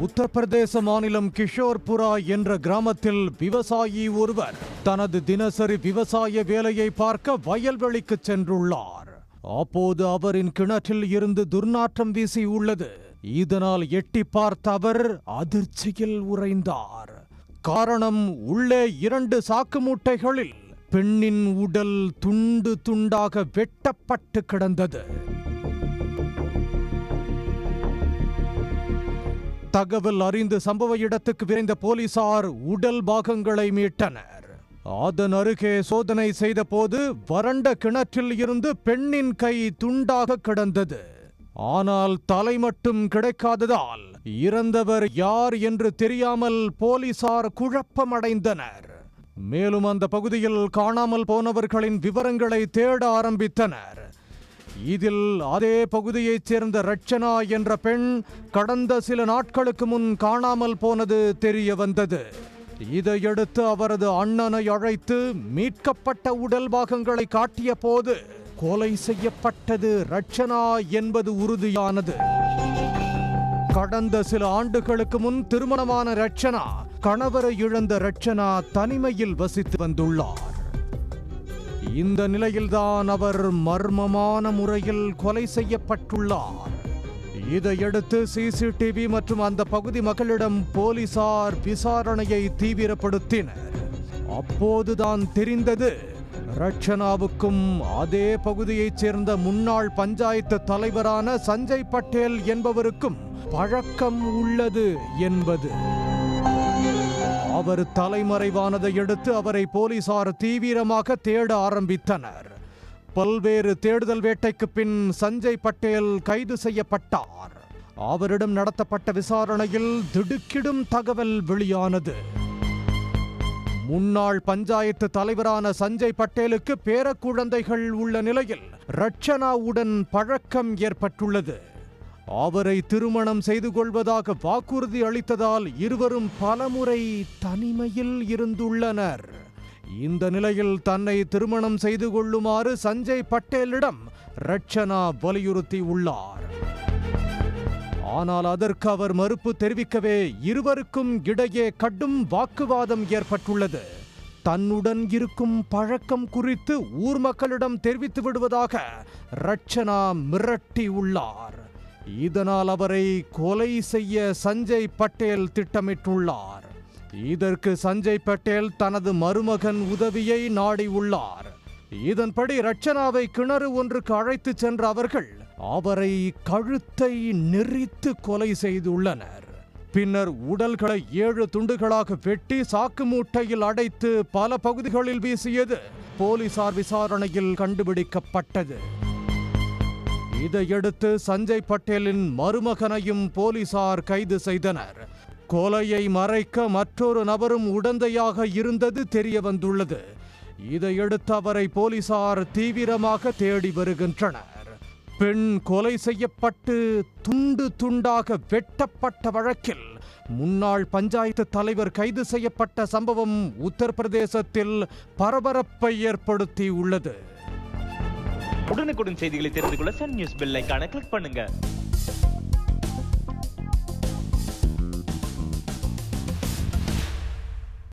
உத்தரப்பிரதேச மாநிலம் கிஷோர்புரா என்ற கிராமத்தில் விவசாயி ஒருவர் தனது தினசரி விவசாய வேலையை பார்க்க வயல்வெளிக்கு சென்றுள்ளார். அப்போது அவரின் கிணற்றில் இருந்து துர்நாற்றம் வீசி உள்ளது. இதனால் எட்டி பார்த்த அவர் அதிர்ச்சியில் உறைந்தார். காரணம், உள்ளே 2 சாக்கு மூட்டைகளில் பெண்ணின் உடல் துண்டு துண்டாக வெட்டப்பட்டு கிடந்தது. தகவல் அறிந்து சம்பவ இடத்துக்கு விரைந்த போலீசார் உடல் பாகங்களை மீட்டனர். அதன் அருகே சோதனை செய்த போது வறண்ட கிணற்றில் இருந்து பெண்ணின் கை துண்டாக கிடந்தது. ஆனால் தலை மட்டும் கிடைக்காததால் இறந்தவர் யார் என்று தெரியாமல் போலீசார் குழப்பமடைந்தனர். மேலும் அந்த பகுதியில் காணாமல் போனவர்களின் விவரங்களை தேட ஆரம்பித்தனர். இதில் அதே பகுதியைச் சேர்ந்த ரட்சனா என்ற பெண் கடந்த சில நாட்களுக்கு முன் காணாமல் போனது தெரிய வந்தது. இதையடுத்து அவரது அண்ணனை அழைத்து மீட்கப்பட்ட உடல் பாகங்களை காட்டிய போது கொலை செய்யப்பட்டது ரட்சனா என்பது உறுதியானது. கடந்த சில ஆண்டுகளுக்கு முன் திருமணமான ரட்சனா கணவரை இழந்த ரட்சனா தனிமையில் வசித்து வந்துள்ளார். இந்த நிலையில்தான் அவர் மர்மமான முறையில் கொலை செய்யப்பட்டுள்ளார். இதையடுத்து சிசிடிவி மற்றும் அந்த பகுதி மக்களிடம் போலீசார் விசாரணையை தீவிரப்படுத்தினர். அப்போதுதான் தெரிந்தது, ரட்சனாவுக்கும் அதே பகுதியைச் சேர்ந்த முன்னாள் பஞ்சாயத்து தலைவரான சஞ்சய் பட்டேல் என்பவருக்கும் பழக்கம் உள்ளது என்பது. அவர் தலைமறைவானதை அடுத்து அவரை போலீசார் தீவிரமாக தேட ஆரம்பித்தனர். பல்வேறு தேடுதல் வேட்டைக்கு பின் சஞ்சய் பட்டேல் கைது செய்யப்பட்டார். அவரிடம் நடத்தப்பட்ட விசாரணையில் திடுக்கிடும் தகவல் வெளியானது. முன்னாள் பஞ்சாயத்து தலைவரான சஞ்சய் பட்டேலுக்கு பேரக்குழந்தைகள் உள்ள நிலையில் ரட்சனாவுடன் பழக்கம் ஏற்பட்டுள்ளது. அவரை திருமணம் செய்து கொள்வதாக வாக்குறுதி அளித்ததால் இருவரும் பலமுறை தனிமையில் இருந்துள்ளனர். இந்த நிலையில் தன்னை திருமணம் செய்து கொள்ளுமாறு சஞ்சய் பட்டேலிடம் ரட்சனா வலியுறுத்தி உள்ளார். ஆனால் அதற்கு அவர் மறுப்பு தெரிவிக்கவே இருவருக்கும் இடையே கடும் வாக்குவாதம் ஏற்பட்டுள்ளது. தன்னுடன் இருக்கும் பழக்கம் குறித்து ஊர் மக்களிடம் தெரிவித்து விடுவதாக ரட்சனா மிரட்டி உள்ளார். இதனால் அவரை கொலை செய்ய சஞ்சய் பட்டேல் திட்டமிட்டுள்ளார். இதற்கு சஞ்சய் பட்டேல் தனது மருமகன் உதவியை நாடி உள்ளார். இதன்படி ரட்சனாவை கிணறு ஒன்றுக்கு அழைத்து சென்ற அவர்கள் அவரை கழுத்தை நெரித்து கொலை செய்துள்ளனர். பின்னர் உடல்களை 7 துண்டுகளாக வெட்டி சாக்கு மூட்டையில் அடைத்து பல பகுதிகளில் வீசியது போலீசார் விசாரணையில் கண்டுபிடிக்கப்பட்டது. இதையடுத்து சஞ்சய் பட்டேலின் மருமகனையும் போலீசார் கைது செய்தனர். கொலையை மறைக்க மற்றொரு நபரும் உடந்தையாக இருந்தது தெரிய வந்துள்ளது. இதையடுத்து அவரை போலீசார் தீவிரமாக தேடி வருகின்றனர். பெண் கொலை செய்யப்பட்டு துண்டு துண்டாக வெட்டப்பட்ட வழக்கில் முன்னாள் பஞ்சாயத்து தலைவர் கைது செய்யப்பட்ட சம்பவம் உத்தரப்பிரதேசத்தில் பரபரப்பை ஏற்படுத்தி உள்ளது. உடனுக்குடன் செய்திகளை தெரிந்து கொள்ள சன் நியூஸ் பெல் ஐகானை கிளிக் பண்ணுங்க.